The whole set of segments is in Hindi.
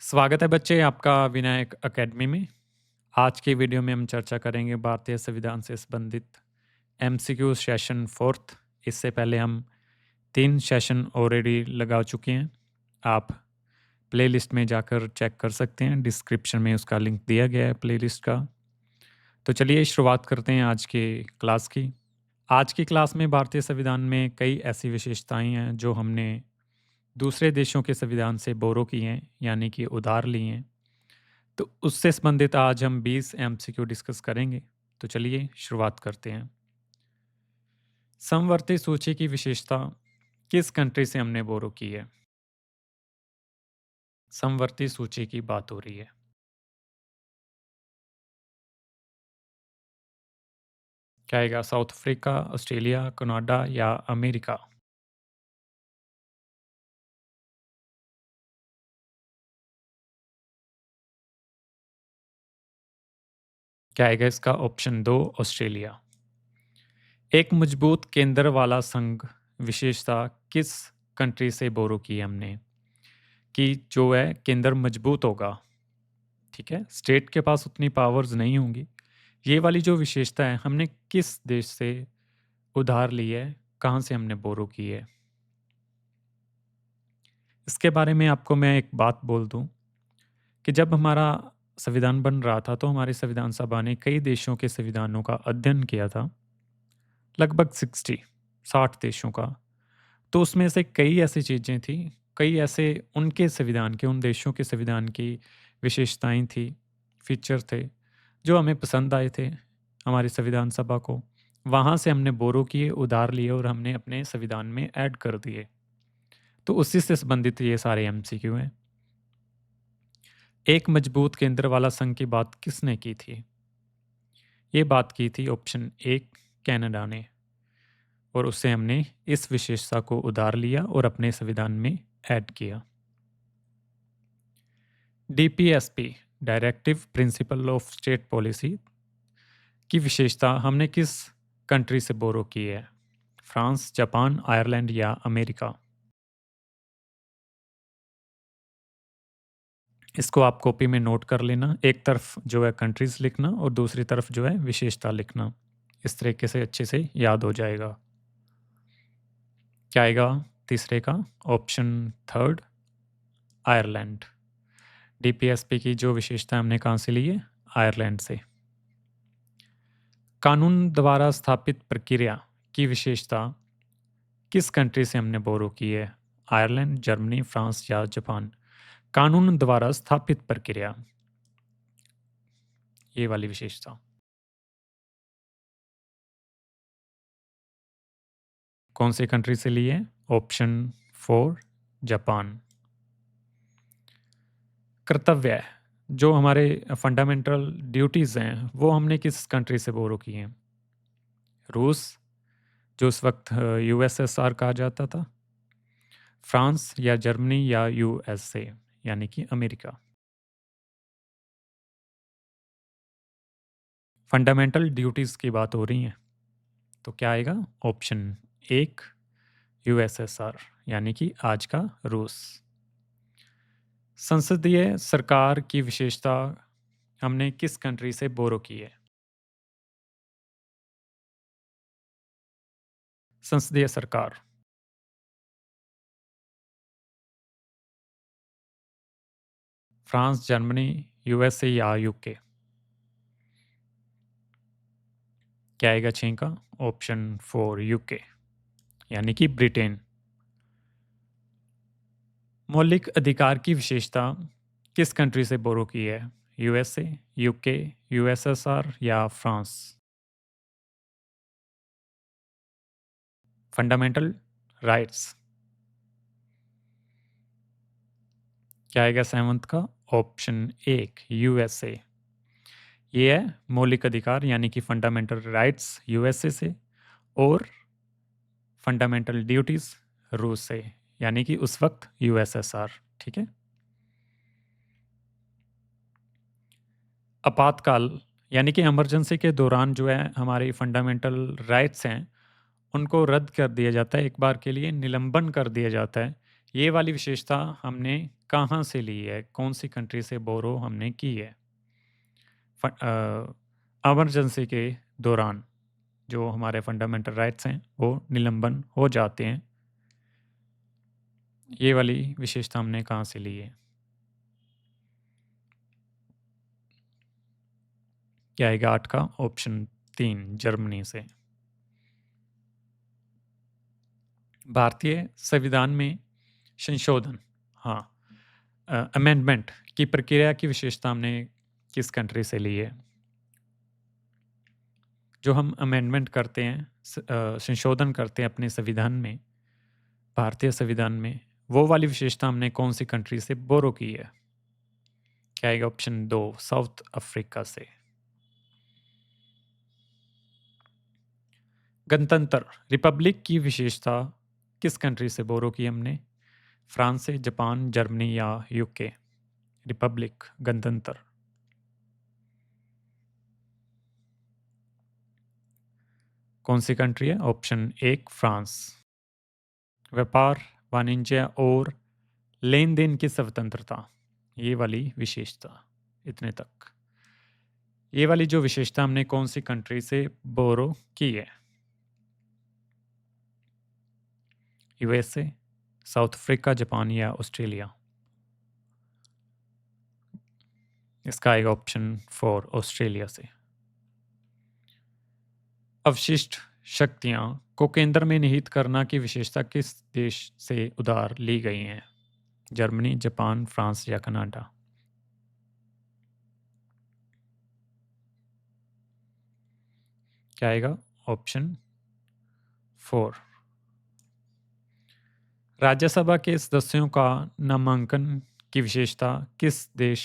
स्वागत है बच्चे आपका विनायक एकेडमी में। आज की वीडियो में हम चर्चा करेंगे भारतीय संविधान से संबंधित एमसीक्यू सेशन फोर्थ। इससे पहले हम 3 सेशन ऑलरेडी लगा चुके हैं। आप प्लेलिस्ट में जाकर चेक कर सकते हैं, डिस्क्रिप्शन में उसका लिंक दिया गया है प्लेलिस्ट का। तो चलिए शुरुआत करते हैं आज के क्लास की। आज की क्लास में भारतीय संविधान में कई ऐसी विशेषताएं हैं जो हमने दूसरे देशों के संविधान से बोरो की हैं, यानी कि उधार ली हैं। तो उससे संबंधित आज हम 20 एमसीक्यू डिस्कस करेंगे। तो चलिए शुरुआत करते हैं। समवर्ती सूची की विशेषता किस कंट्री से हमने बोरो की है? समवर्ती सूची की बात हो रही है। क्या आएगा? साउथ अफ्रीका, ऑस्ट्रेलिया, कनाडा या अमेरिका? क्या आएगा इसका? Option 2 Australia. एक मजबूत केंद्र वाला संघ विशेषता किस कंट्री से बोरो की है हमने? कि जो है केंद्र मजबूत होगा, ठीक है? स्टेट के पास उतनी पावर्स नहीं होंगी। ये वाली जो विशेषता है हमने किस देश से उधार ली है, कहाँ से हमने बोरो की है? इसके बारे में आपको मैं एक बात बोल दूँ कि जब हमारा संविधान बन रहा था तो हमारी संविधान सभा ने कई देशों के संविधानों का अध्ययन किया था, लगभग 60 देशों का। तो उसमें से कई ऐसी चीज़ें थी, कई ऐसे उनके संविधान के, उन देशों के संविधान की विशेषताएँ थी, फीचर थे, जो हमें पसंद आए थे, हमारी संविधान सभा को। वहाँ से हमने बोरो किए, उधार लिए और हमने अपने संविधान में ऐड कर दिए। तो उसी से संबंधित ये सारे एमसीक्यू हैं। एक मजबूत केंद्र वाला संघ की बात किसने की थी? ये बात की थी ऑप्शन 1 कनाडा ने, और उससे हमने इस विशेषता को उधार लिया और अपने संविधान में ऐड किया। DPSP directive principle of state policy की विशेषता हमने किस कंट्री से बोरो की है? फ्रांस, जापान, आयरलैंड या अमेरिका? इसको आप कॉपी में नोट कर लेना। एक तरफ जो है कंट्रीज लिखना और दूसरी तरफ जो है विशेषता लिखना। इस तरीके से अच्छे से याद हो जाएगा। क्या आएगा तीसरे का? Option 3 Ireland. डीपीएसपी की जो विशेषता हमने कहाँ से ली है? आयरलैंड से। कानून द्वारा स्थापित प्रक्रिया की विशेषता किस कंट्री से हमने बोरो की है? आयरलैंड, जर्मनी, फ्रांस या जापान? कानून द्वारा स्थापित प्रक्रिया, ये वाली विशेषता कौन से कंट्री से ली है? Option 4 Japan. कर्तव्य, जो हमारे फंडामेंटल ड्यूटीज़ हैं, वो हमने किस कंट्री से बोरो की हैं? रूस, जो उस वक्त यूएसएसआर कहा जाता था, फ्रांस या जर्मनी या यूएसए यानी कि अमेरिका? फंडामेंटल ड्यूटीज़ की बात हो रही है, तो क्या आएगा? ऑप्शन 1 यूएसएसआर यानी कि आज का रूस। संसदीय सरकार की विशेषता हमने किस कंट्री से बोरो की है? संसदीय सरकार, फ्रांस, जर्मनी, यूएसए या यूके? क्या आएगा 6 का? ऑप्शन 4 यूके यानी कि ब्रिटेन। मौलिक अधिकार की विशेषता किस कंट्री से बोरो की है? यूएसए, यूके, यूएसएसआर या फ्रांस? Fundamental rights. क्या आएगा 7th का? Option 1 USA. ये है मौलिक अधिकार यानी कि फंडामेंटल राइट्स यूएसए से, और फंडामेंटल ड्यूटीज रूस से यानी कि उस वक्त यूएसएसआर। ठीक है। आपातकाल यानी कि इमरजेंसी के दौरान जो है हमारी फंडामेंटल राइट्स हैं, उनको रद्द कर दिया जाता है, एक बार के लिए निलंबन कर दिया जाता है। ये वाली विशेषता हमने कहाँ से ली है, कौन सी कंट्री से बोरो हमने की है। इमरजेंसी के दौरान जो हमारे फंडामेंटल राइट्स हैं वो निलंबन हो जाते हैं। ये वाली विशेषता हमने कहाँ से ली है? क्या आएगा 8 का ऑप्शन 3 जर्मनी से। भारतीय संविधान में संशोधन, हाँ, अमेंडमेंट की प्रक्रिया की विशेषता हमने किस कंट्री से ली है? जो हम अमेंडमेंट करते हैं, संशोधन करते हैं अपने संविधान में, भारतीय संविधान में, वो वाली विशेषता हमने कौन सी कंट्री से बोरो की है? क्या आएगा ऑप्शन 2 साउथ अफ्रीका से। गणतंत्र रिपब्लिक की विशेषता किस कंट्री से बोरो की हमने? फ्रांस से, जापान, जर्मनी या यूके? रिपब्लिक, गणतंत्र। कौन सी कंट्री है? Option 1 France. व्यापार, वाणिज्य और लेन देन की स्वतंत्रता, ये वाली विशेषता, इतने तक। ये वाली जो विशेषता हमने कौन सी कंट्री से बोरो की है? यूएसए, साउथ अफ्रीका, जापान या ऑस्ट्रेलिया? इसका आएगा ऑप्शन 4 ऑस्ट्रेलिया से। अवशिष्ट शक्तियां को केंद्र में निहित करना की विशेषता किस देश से उधार ली गई हैं? जर्मनी, जापान, फ्रांस या कनाडा? क्या आएगा ऑप्शन 4। राज्यसभा के सदस्यों का नामांकन की विशेषता किस देश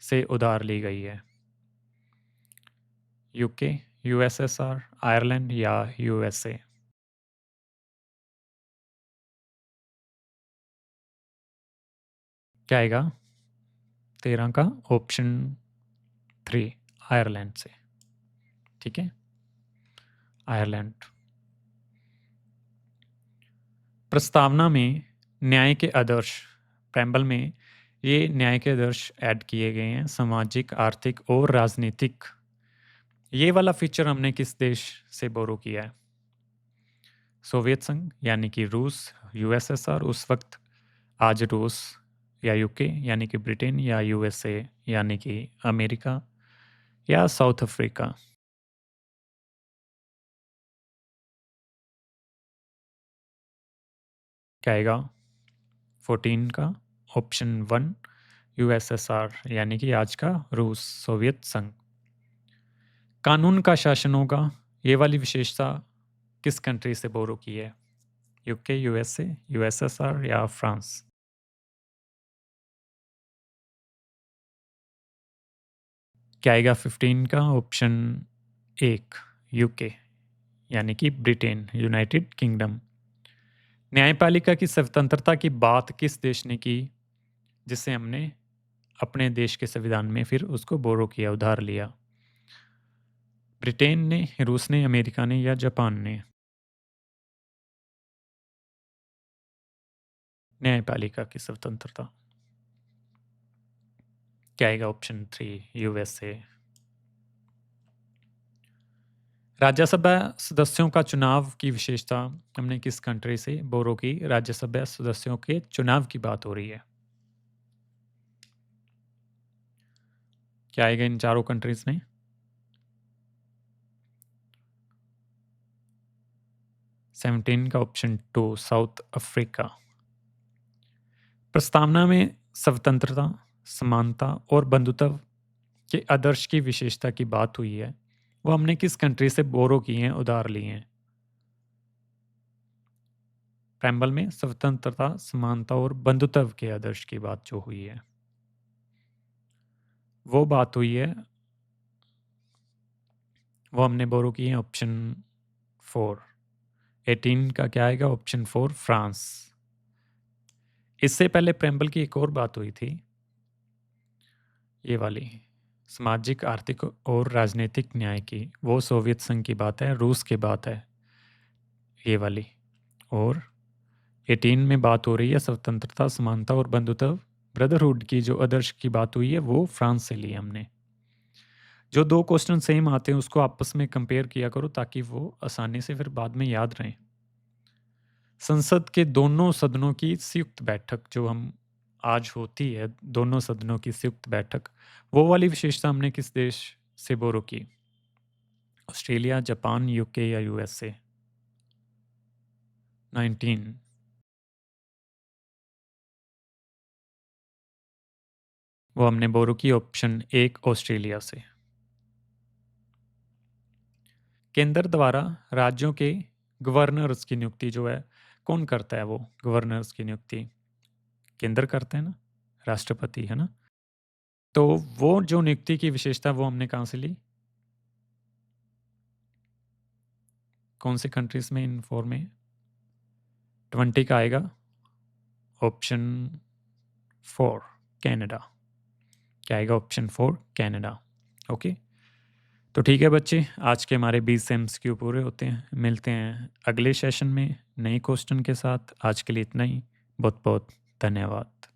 से उधार ली गई है? यूके, यूएसएसआर, आयरलैंड या यूएसए? क्या आएगा 13 का ऑप्शन 3 आयरलैंड से। ठीक है, आयरलैंड। प्रस्तावना में न्याय के आदर्श, प्रेम्बल में ये न्याय के आदर्श ऐड किए गए हैं, सामाजिक, आर्थिक और राजनीतिक। ये वाला फीचर हमने किस देश से बोरो किया है? सोवियत संघ यानी कि रूस, यूएसएसआर उस वक्त, आज रूस, या यूके यानी कि ब्रिटेन, या यूएसए यानी कि अमेरिका, या साउथ अफ्रीका? क्या आएगा 14 का ऑप्शन 1 यूएसएसआर यानी कि आज का रूस, सोवियत संघ। कानून का शासन होगा, ये वाली विशेषता किस कंट्री से बोरो की है? यूके, यूएसए, यूएसएसआर या फ्रांस? क्या आएगा 15 का ऑप्शन 1 यूके यानी कि ब्रिटेन, यूनाइटेड किंगडम। न्यायपालिका की स्वतंत्रता की बात किस देश ने की, जिससे हमने अपने देश के संविधान में फिर उसको बोरो किया, उधार लिया? ब्रिटेन ने, रूस ने, अमेरिका ने या जापान ने? न्यायपालिका की स्वतंत्रता। क्या आएगा ऑप्शन 3 यूएसए। राज्यसभा सदस्यों का चुनाव की विशेषता हमने किस कंट्री से बोरो की? राज्यसभा सदस्यों के चुनाव की बात हो रही है। क्या आएगा इन चारों कंट्रीज में? सेवनटीन का ऑप्शन 2 साउथ अफ्रीका। प्रस्तावना में स्वतंत्रता, समानता और बंधुत्व के आदर्श की विशेषता की बात हुई है, वो हमने किस कंट्री से बोरो किए हैं, उधार लिए हैं? प्रेम्बल में स्वतंत्रता, समानता और बंधुत्व के आदर्श की बात जो हुई है, वो बात हुई है, वो हमने बोरो की है ऑप्शन 4। 18 का क्या आएगा ऑप्शन 4 फ्रांस। इससे पहले प्रेम्बल की एक और बात हुई थी, ये वाली सामाजिक, आर्थिक और राजनीतिक न्याय की, वो सोवियत संघ की बात है, रूस की बात है ये वाली। और 18 में बात हो रही है स्वतंत्रता, समानता और बंधुत्व ब्रदरहुड की जो आदर्श की बात हुई है वो फ्रांस से ली है हमने। जो 2 क्वेश्चन सेम आते हैं उसको आपस में कंपेयर किया करो ताकि वो आसानी से फिर बाद में याद रहें। संसद के दोनों सदनों की संयुक्त बैठक जो हम आज होती है, दोनों सदनों की संयुक्त बैठक, वो वाली विशेषता हमने किस देश से बोरो की? ऑस्ट्रेलिया, जापान, यूके या यूएसए? 19 वो हमने बोरो की ऑप्शन 1 ऑस्ट्रेलिया से। केंद्र द्वारा राज्यों के गवर्नर्स की नियुक्ति जो है, कौन करता है वो गवर्नर्स की नियुक्ति? केंद्र करते हैं ना, राष्ट्रपति, है ना? तो वो जो नियुक्ति की विशेषता वो हमने कहाँ से ली? कौन सी कंट्रीज़ में इन 4 में? 20 का आएगा ऑप्शन 4 कनाडा। क्या आएगा ऑप्शन 4 कनाडा। ओके? तो ठीक है बच्चे, आज के हमारे 20 एमसीक्यू पूरे होते हैं। मिलते हैं अगले सेशन में नए क्वेश्चन के साथ। आज के लिए इतना ही। बहुत-बहुत धन्यवाद।